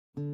Rabbil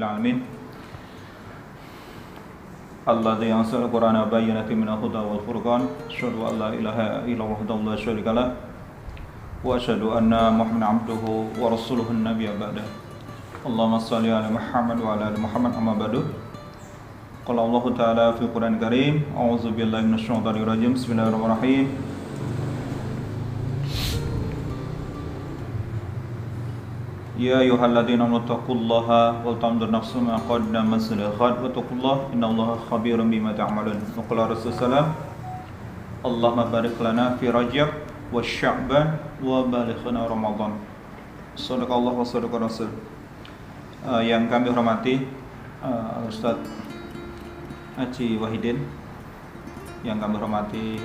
alamin. Alladzi anzala al-Qur'ana bayyinatin minal huda wal furqan. Asyhadu an la ilaha illallah wahdahu la syarika lah. Wa asyhadu anna Muhammadan abduhu wa rasuluhu an-nabiyyu ba'da. Allahumma shalli ala Muhammad wa ala ali Muhammad amma ba'du. Qala Allah Ta'ala fi Qur'an Karim, a'udzu billahi minasy syaithanir rajim. Bismillahirrahmanirrahim. Ya ayyuhalladzina amanu taqullaha wal tanzur nafsum ma qaddamat lighad wattaqullaha innallaha khabirum bima ta'malun. Wa qala Rasulullah Allahumma barik lana fi Rajab wa Sya'ban wa balighna Ramadan. Shadaqallah wa shadaqa Rasul. Yang kami hormati Ustaz Haji Wahidin, yang kami hormati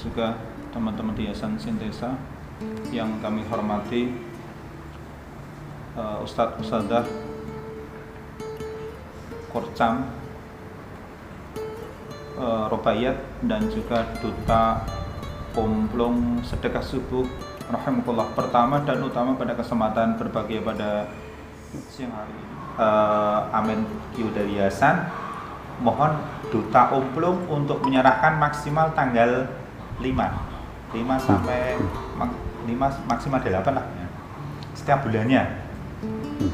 juga teman-teman di Yayasan Sintesa, yang kami hormati Ustadzah Korcam Robayat, dan juga Duta Pomplong Sedekah Subuh rahimakumullah. Pertama dan utama pada kesempatan berbahagia pada siang hari ini, Amin Q dari Yayasan mohon Duta Omplong untuk menyerahkan maksimal tanggal 5 sampai 5 maksimal 8 lah ya, setiap bulannya,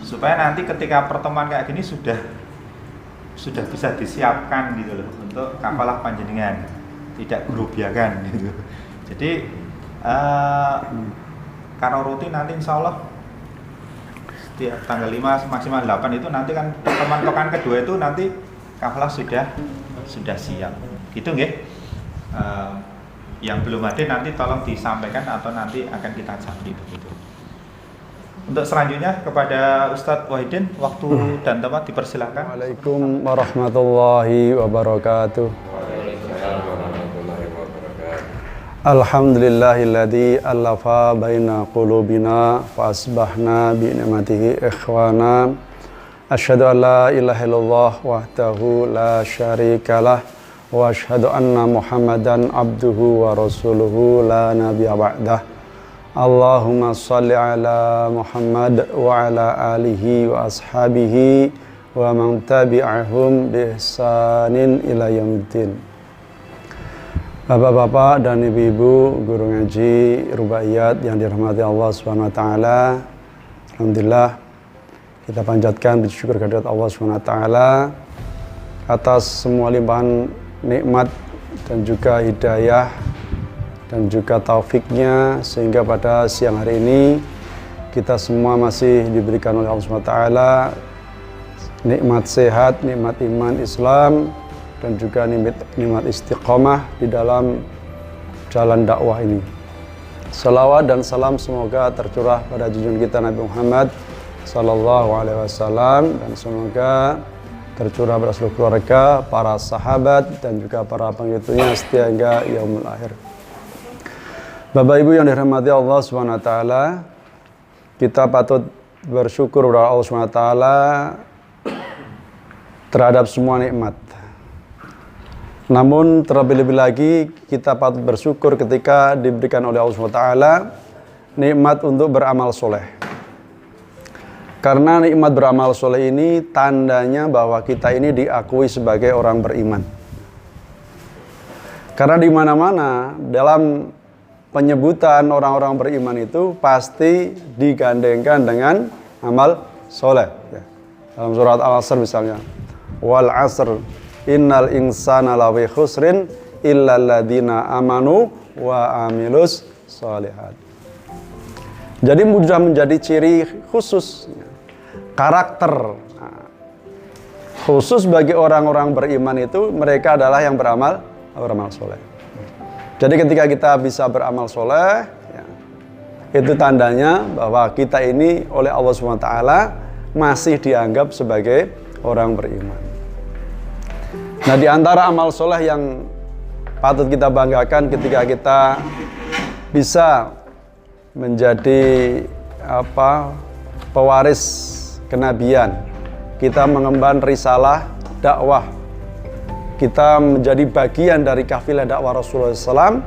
supaya nanti ketika pertemuan kayak gini sudah bisa disiapkan gitu loh, untuk kafalah panjenengan, tidak gerobiakan gitu. Jadi karena rutin nanti insya Allah setiap tanggal 5 maksimal 8 itu nanti kan pertemuan pekan kedua itu nanti kafalah sudah siap gitu nggih. Yang belum ada nanti tolong disampaikan atau nanti akan kita japri begitu. Untuk selanjutnya kepada Ustadz Wahidin, waktu dan tempat dipersilakan. Waalaikumsalam warahmatullahi wabarakatuh. Alhamdulillahilladzi allafa baina qulubina fa asbahna bi ni'matihi ikhwana. Asyhadu an la ilaha illallah wahdahu la syarikalah wa asyhadu anna Muhammadan abduhu wa rasuluhu la nabiyya ba'dah. Allahumma salli ala Muhammad wa ala alihi wa ashabihi wa man tabi'ahum bi ihsanin ila yaumiddin. Bapak-bapak dan ibu-ibu guru ngaji Rubaiyat yang dirahmati Allah Subhanahu wa taala. Alhamdulillah kita panjatkan puji syukur kehadirat Allah Subhanahu wa taala atas semua limpahan nikmat dan juga hidayah dan juga taufiknya, sehingga pada siang hari ini kita semua masih diberikan oleh Allah SWT nikmat sehat, nikmat iman Islam, dan juga nikmat istiqomah di dalam jalan dakwah ini. Salawat dan salam semoga tercurah pada junjungan kita Nabi Muhammad Sallallahu Alaihi Wasallam, dan semoga tercurah pada seluruh keluarga, para sahabat, dan juga para pengikutnya setia hingga yaumul akhir. Bapak Ibu yang dirahmati Allah SWT, kita patut bersyukur kepada Allah SWT terhadap semua nikmat. Namun terlebih-lebih lagi kita patut bersyukur ketika diberikan oleh Allah SWT nikmat untuk beramal soleh. Karena nikmat beramal soleh ini tandanya bahwa kita ini diakui sebagai orang beriman. Karena di mana-mana dalam penyebutan orang-orang beriman itu pasti digandengkan dengan amal soleh. Dalam surat Al-Asr misalnya, wal asr innal insana lafi khusrin illal ladzina amanu wa amilus sholihat. Jadi sudah menjadi ciri khusus, karakter khusus bagi orang-orang beriman itu, mereka adalah yang beramal soleh. Jadi ketika kita bisa beramal soleh, ya, itu tandanya bahwa kita ini oleh Allah SWT masih dianggap sebagai orang beriman. Nah, di antara amal soleh yang patut kita banggakan ketika kita bisa menjadi pewaris kenabian, kita mengemban risalah dakwah, kita menjadi bagian dari kafilah dakwah Rasulullah SAW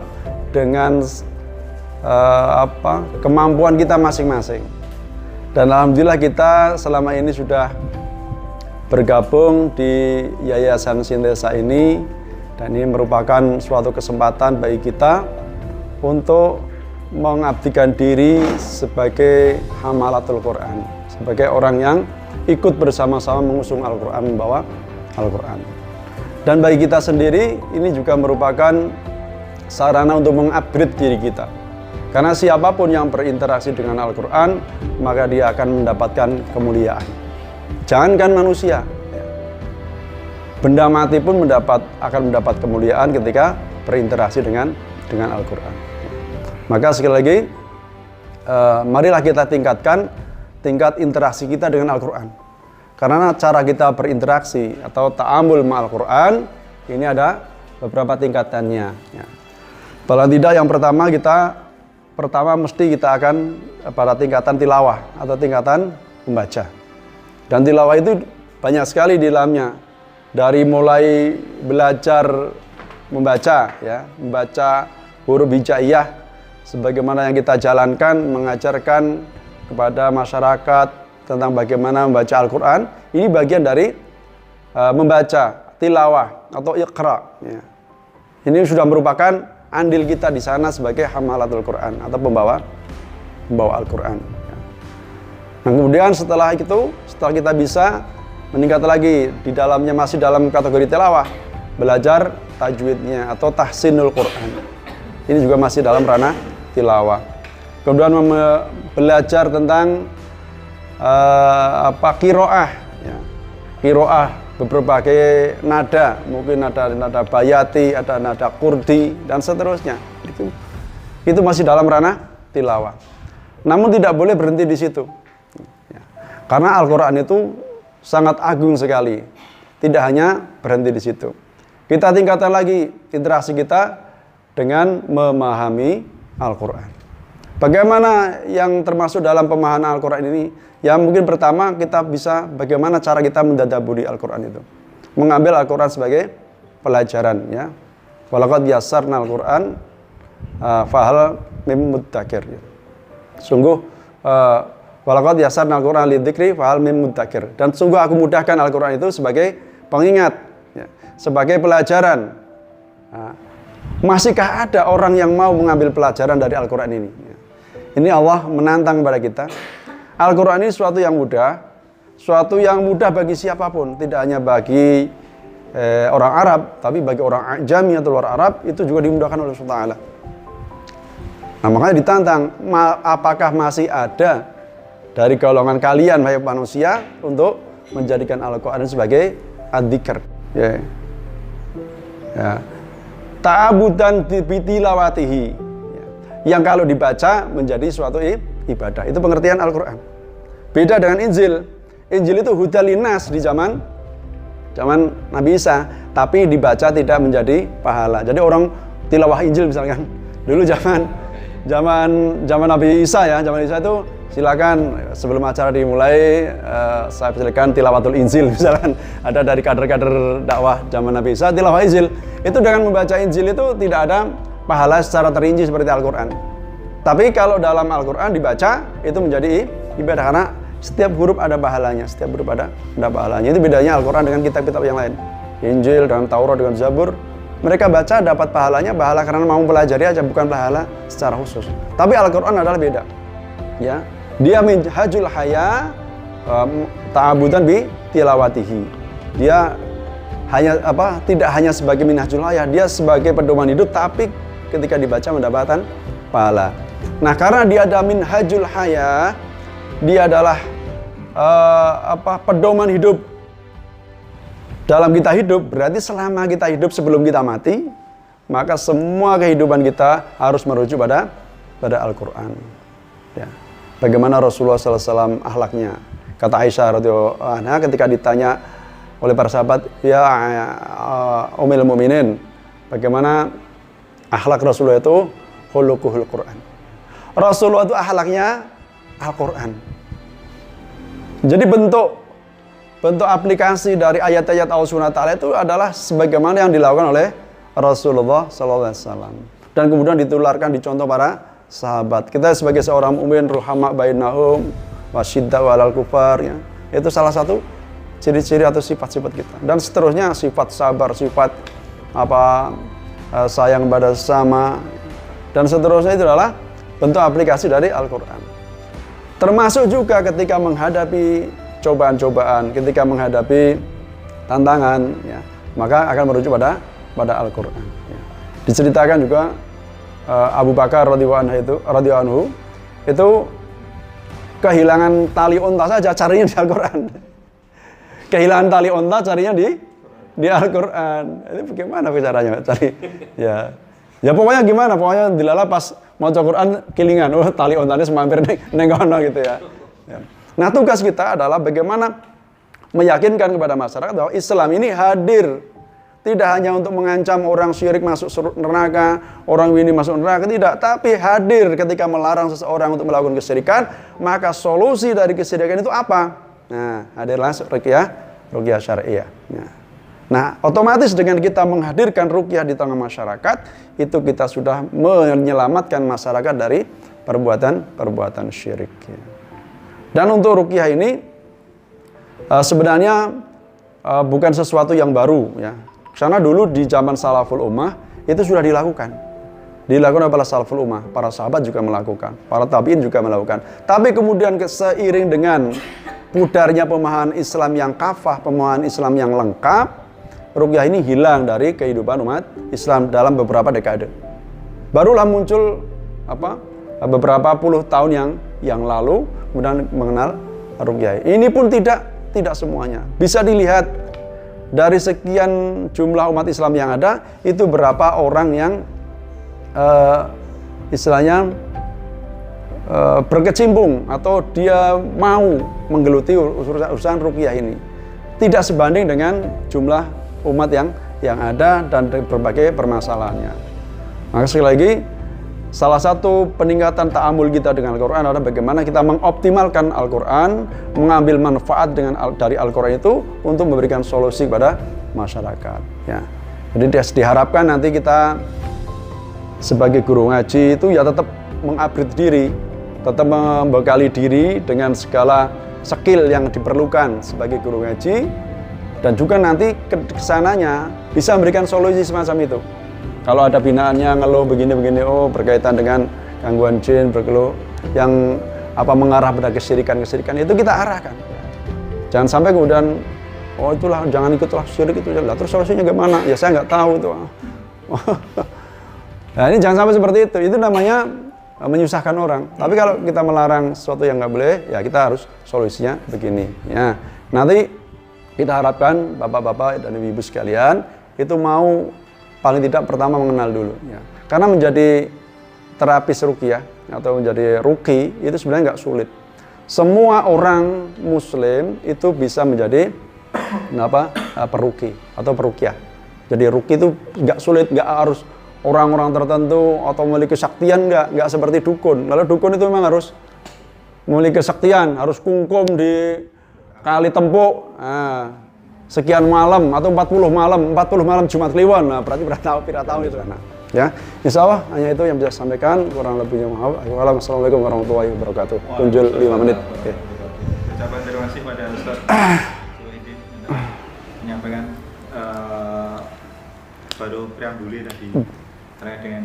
dengan kemampuan kita masing-masing. Dan alhamdulillah kita selama ini sudah bergabung di Yayasan Sintesa ini, dan ini merupakan suatu kesempatan bagi kita untuk mengabdikan diri sebagai hamalatul Quran, sebagai orang yang ikut bersama-sama mengusung Al-Quran, membawa Al-Quran. Dan bagi kita sendiri ini juga merupakan sarana untuk mengupgrade diri kita. Karena siapapun yang berinteraksi dengan Al-Quran, maka dia akan mendapatkan kemuliaan. Jangankan manusia, benda mati pun akan mendapat kemuliaan ketika berinteraksi dengan Al-Quran. Maka sekali lagi, marilah kita tingkatkan tingkat interaksi kita dengan Al-Quran. Karena cara kita berinteraksi atau ta'amul ma'al Quran, ini ada beberapa tingkatannya. Paling tidak yang pertama mesti kita akan pada tingkatan tilawah atau tingkatan membaca. Dan tilawah itu banyak sekali di dalamnya. Dari mulai belajar membaca, membaca huruf hijaiyah, sebagaimana yang kita jalankan, mengajarkan kepada masyarakat tentang bagaimana membaca Al-Quran. Ini bagian dari membaca, tilawah atau iqra. Ini sudah merupakan andil kita di sana sebagai hamalatul Quran atau pembawa Al-Quran. Nah, kemudian setelah kita bisa meningkat lagi di dalamnya, masih dalam kategori tilawah, belajar tajwidnya atau tahsinul Quran. Ini juga masih dalam ranah tilawah. Kemudian belajar tentang qiraah, qiraah berbagai nada, mungkin nada bayati, ada nada kurdi dan seterusnya. Itu masih dalam ranah tilawah. Namun tidak boleh berhenti di situ. Karena Al-Quran itu sangat agung sekali. Tidak hanya berhenti di situ. Kita tingkatkan lagi interaksi kita dengan memahami Al-Quran. Bagaimana yang termasuk dalam pemahaman Al-Quran ini? Ya mungkin pertama kita bisa bagaimana cara kita mendadaburi Al-Quran itu. Mengambil Al-Quran sebagai pelajaran. Ya. Walaqad yassarna Al-Quran fahal mim muddakir. Sungguh walaqad yassarna Al-Quran lidzikri fahal mim muddakir. Dan sungguh aku mudahkan Al-Quran itu sebagai pengingat, ya, sebagai pelajaran. Masihkah ada orang yang mau mengambil pelajaran dari Al-Quran ini? Ini Allah menantang kepada kita. Al-Quran ini suatu yang mudah bagi siapapun, tidak hanya bagi orang Arab, tapi bagi orang Ajami atau luar Arab itu juga dimudahkan oleh Allah Ta'ala. Nah, makanya ditantang, apakah masih ada dari golongan kalian, wahai manusia, untuk menjadikan Al-Quran sebagai adzikr, ta'abudan bitilawatihi, yang kalau dibaca menjadi suatu ibadah. Itu pengertian Al-Quran. Beda dengan Injil. Injil itu hudalinas di zaman Nabi Isa, tapi dibaca tidak menjadi pahala. Jadi orang tilawah Injil misalkan dulu zaman Nabi Isa, ya, zaman Isa itu silakan sebelum acara dimulai saya silakan tilawatul Injil misalkan. Ada dari kader-kader dakwah zaman Nabi Isa tilawah Injil. Itu dengan membaca Injil itu tidak ada pahala secara terinci seperti Al-Quran. Tapi kalau dalam Al-Quran dibaca itu menjadi ibadah karena setiap huruf ada pahalanya, setiap huruf ada pahalanya. Itu bedanya Al-Quran dengan kitab-kitab yang lain. Injil, dengan Taurat, dengan Zabur. Mereka baca dapat pahalanya, pahala karena mau pelajari aja, bukan pahala secara khusus. Tapi Al-Quran adalah beda. Ya, dia minhajul haya ta'abudan bi tilawatihi. Dia tidak hanya sebagai minhajul haya, dia sebagai pedoman hidup, tapi ketika dibaca mendapatkan pahala. Nah, karena dia ada minhajul haya, dia adalah pedoman hidup dalam kita hidup. Berarti selama kita hidup sebelum kita mati, maka semua kehidupan kita harus merujuk pada Al-Quran. Ya. Bagaimana Rasulullah SAW akhlaknya? Kata Aisyah radhiyallahu anha ketika ditanya oleh para sahabat, ya Ummul Mukminin, bagaimana akhlak Rasulullah itu? Khuluquhul Quran. Rasulullah itu akhlaknya Al-Quran. Jadi bentuk aplikasi dari ayat-ayat Allah Subhanahu wa taala itu adalah sebagaimana yang dilakukan oleh Rasulullah sallallahu alaihi wasallam. Dan kemudian ditularkan di contoh para sahabat. Kita sebagai seorang mukmin ruhama bainahum wasyidda walal kufar ya. Itu salah satu ciri-ciri atau sifat-sifat kita. Dan seterusnya sifat sabar, sifat sayang pada sesama dan seterusnya itu adalah bentuk aplikasi dari Al-Qur'an. Termasuk juga ketika menghadapi cobaan-cobaan, ketika menghadapi tantangan, ya, maka akan merujuk pada Al-Quran. Ya. Diceritakan juga Abu Bakar radhiyallahu anhu itu kehilangan tali unta saja carinya di Al-Quran. Kehilangan tali unta carinya di Al-Quran. Ini bagaimana caranya cari? Ya pokoknya gimana? Pokoknya dilala pas mau Quran kilingan, tali untanya semampir neng kono gitu ya. Nah tugas kita adalah bagaimana meyakinkan kepada masyarakat bahwa Islam ini hadir tidak hanya untuk mengancam orang syirik masuk neraka, orang ini masuk neraka, tidak, tapi hadir ketika melarang seseorang untuk melakukan kesyirikan, maka solusi dari kesyirikan itu apa? Nah, hadirlah ruqyah syariah. Nah, otomatis dengan kita menghadirkan ruqyah di tengah masyarakat, itu kita sudah menyelamatkan masyarakat dari perbuatan syirik. Dan untuk ruqyah ini sebenarnya bukan sesuatu yang baru ya. Karena dulu di zaman salaful ummah itu sudah dilakukan oleh para salaful ummah, para sahabat juga melakukan, para tabi'in juga melakukan. Tapi kemudian seiring dengan pudarnya pemahaman Islam yang kafah, pemahaman Islam yang lengkap, ruqyah ini hilang dari kehidupan umat Islam dalam beberapa dekade. Barulah muncul beberapa puluh tahun yang lalu kemudian mengenal ruqyah. Ini pun tidak semuanya. Bisa dilihat dari sekian jumlah umat Islam yang ada, itu berapa orang yang istilahnya berkecimpung atau dia mau menggeluti urusan ruqyah ini. Tidak sebanding dengan jumlah umat yang ada dan berbagai permasalahannya. Maka sekali lagi, salah satu peningkatan ta'amul kita dengan Al-Quran adalah bagaimana kita mengoptimalkan Al-Quran, mengambil manfaat dari Al-Quran itu untuk memberikan solusi kepada masyarakat. Ya. Jadi diharapkan nanti kita sebagai guru ngaji itu ya tetap mengupgrade diri, tetap membekali diri dengan segala skill yang diperlukan sebagai guru ngaji, dan juga nanti kesananya bisa memberikan solusi semacam itu. Kalau ada binaannya ngeluh begini-begini, berkaitan dengan gangguan jin, berkeluh yang mengarah pada kesyirikan itu kita arahkan. Jangan sampai kemudian itulah jangan ikutlah syirik itu. Lah terus solusinya gimana? Ya saya nggak tahu itu. Nah ini jangan sampai seperti itu. Itu namanya menyusahkan orang. Tapi kalau kita melarang sesuatu yang nggak boleh, ya kita harus solusinya begini. Ya nanti kita harapkan bapak-bapak dan ibu-ibu sekalian itu mau paling tidak pertama mengenal dulu ya. Karena menjadi terapis ruqyah atau menjadi ruqi itu sebenarnya nggak sulit. Semua orang muslim itu bisa menjadi peruqi atau peruqyah. Jadi ruqi itu nggak sulit, nggak harus orang-orang tertentu atau memiliki kesaktian, nggak seperti dukun. Lalu dukun itu memang harus memiliki kesaktian, harus kungkum di kali tempuk. Sekian malam atau 40 malam Jumat Kliwon. Nah, berarti tidak tahu itu kan. Ya, insya Allah hanya itu yang bisa saya sampaikan, kurang lebihnya maaf. Wassalamualaikum warahmatullahi wabarakatuh. Tunjul 5 menit. Oke. Ucapan terima kasih pada Ustaz Suhaidin menyampaikan baru preambuli tadi terkait dengan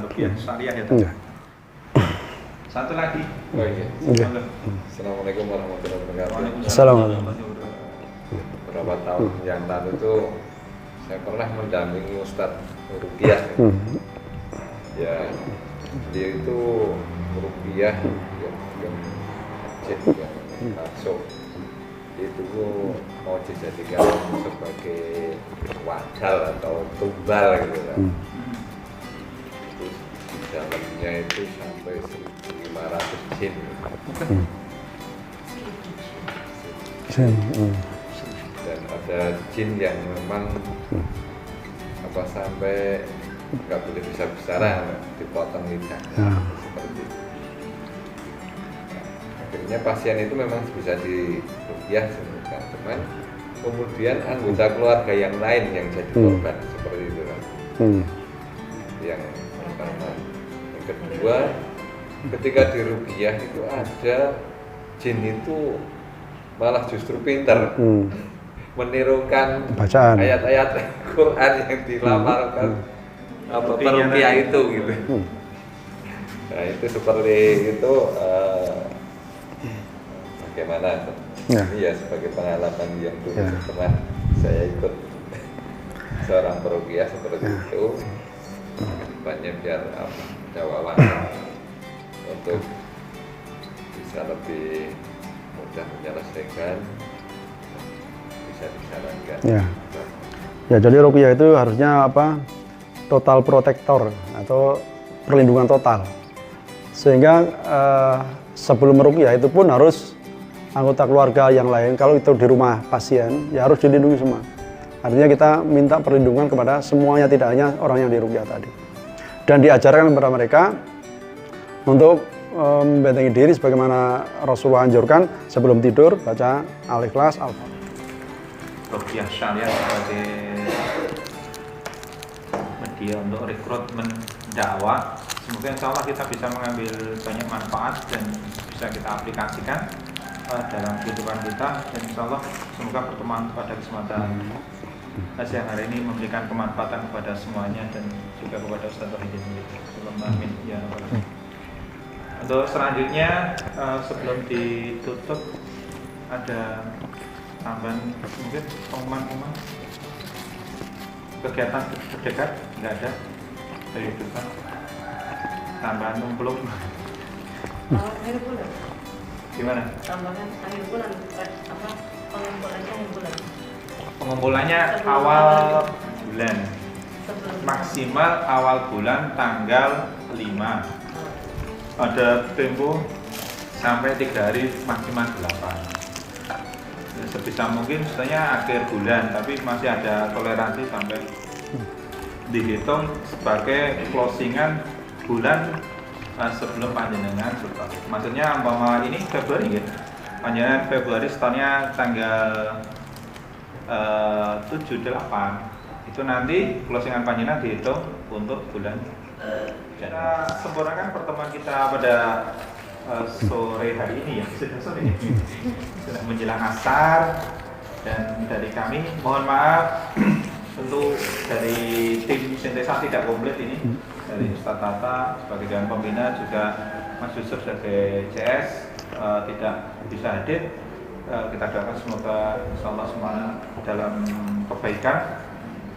ruqyah syariah ya. Satu lagi. Oh iya. Assalamualaikum warahmatullahi wabarakatuh. Assalamualaikum. Beberapa tahun yang lalu itu saya pernah mendampingi Ustadz ruqyah. Ya, dia itu ruqyah yang masuk itu mau dijadikan sebagai wadal atau tumbal gitu kan. Terus di dalamnya itu sampai 1.500 jin. Dan ada jin yang memang sampai nggak boleh bisa-bicara, dipotong lidahnya seperti itu. artinya pasien itu memang bisa diruqyah sembuhkan, cuman kemudian anggota keluarga yang lain yang jadi korban seperti itu kan. Yang pertama. Yang kedua, ketika diruqyah itu ada jin itu malah justru pintar menirukan bacaan ayat-ayat Quran yang dilamarkan peruqyah itu gitu. Nah itu seperti itu bagaimana? Ini ya sebagai pengalaman yang dulu pernah saya ikut seorang peruqyah seperti itu. Banyak biar jawaban untuk bisa lebih mudah menyelesaikan, bisa disarankan. Ya, jadi ruqyah itu harusnya apa? Total protektor atau perlindungan total. Sehingga sebelum meruqyah itu pun harus anggota keluarga yang lain, kalau itu di rumah pasien, ya harus dilindungi semua. Artinya kita minta perlindungan kepada semuanya, tidak hanya orang yang diruqyah tadi. Dan diajarkan kepada mereka untuk membentengi diri sebagaimana Rasulullah anjurkan sebelum tidur baca Al-Ikhlas, Al-Fatihah. Ruqyah syariah sebagai media untuk rekrutmen dakwah. Semoga insya Allah kita bisa mengambil banyak manfaat dan bisa kita aplikasikan dalam kehidupan kita, dan insya Allah semoga pertemuan pada kesempatan siang hari ini memberikan kemanfaatan kepada semuanya dan juga kepada Ustaz Wahidin. Amin ya rabbal alamin. Untuk selanjutnya sebelum ditutup ada tambahan mungkin pengumuman kegiatan terdekat nggak ada dari kita tambahan belum akhir bulan gimana tambahan akhir bulan apa pengumpulannya akhir bulan pengumpulannya awal bulan maksimal awal bulan tanggal 5 ada tempo sampai 3 hari maksimal 8 sebisa mungkin sebenarnya akhir bulan, tapi masih ada toleransi sampai dihitung sebagai closingan bulan sebelum panjenengan survive. Maksudnya umpama ini Februari ya, panjenengan Februari startnya tanggal 7-8 itu nanti closingan panjenengan dihitung untuk bulan. Kita sempurnakan pertemuan kita pada sore hari ini ya, sudah sore sudah menjelang asar, dan dari kami mohon maaf tentu dari tim Sintesa tidak komplit ini, dari Ustaz Tata sebagai Dewan Pembina, juga Mas Yusuf sebagai CS tidak bisa hadir. Kita doakan semoga insyaallah semuanya dalam kebaikan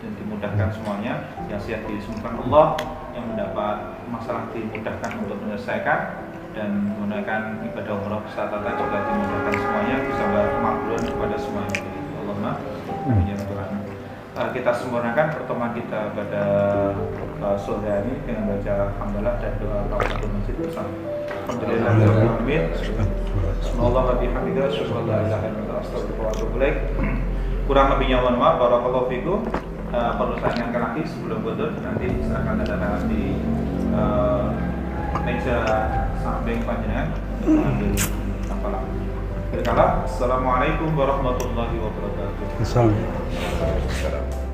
dan dimudahkan semuanya, yang sihat disembuhkan Allah, yang mendapat masalah dimudahkan untuk menyelesaikan, dan menggunakan ibadah umroh Ustaz Tata juga dimudahkan semuanya, bisa bermakluman kepada semuanya. Allahumma amin ya rabbal alamin. Kita sempurnakan pertemuan kita pada sore hari dengan baca hamdalah dan doa kafaratul masjid bersama. Alhamdulillahirabbil alamin. Subhanallah wa bihamdihi asyhadu an la ilaha illa anta astaghfiruka wa atubu ilaik. Kurang lebihnya mohon maaf. Barakallahu fikum. Perlu saya ingatkan lagi sebelum tutup, nanti silakan tanda tangan di meja samping panjenengan untuk mengambil hafalan. Assalamualaikum warahmatullahi wabarakatuh. Assalamualaikum.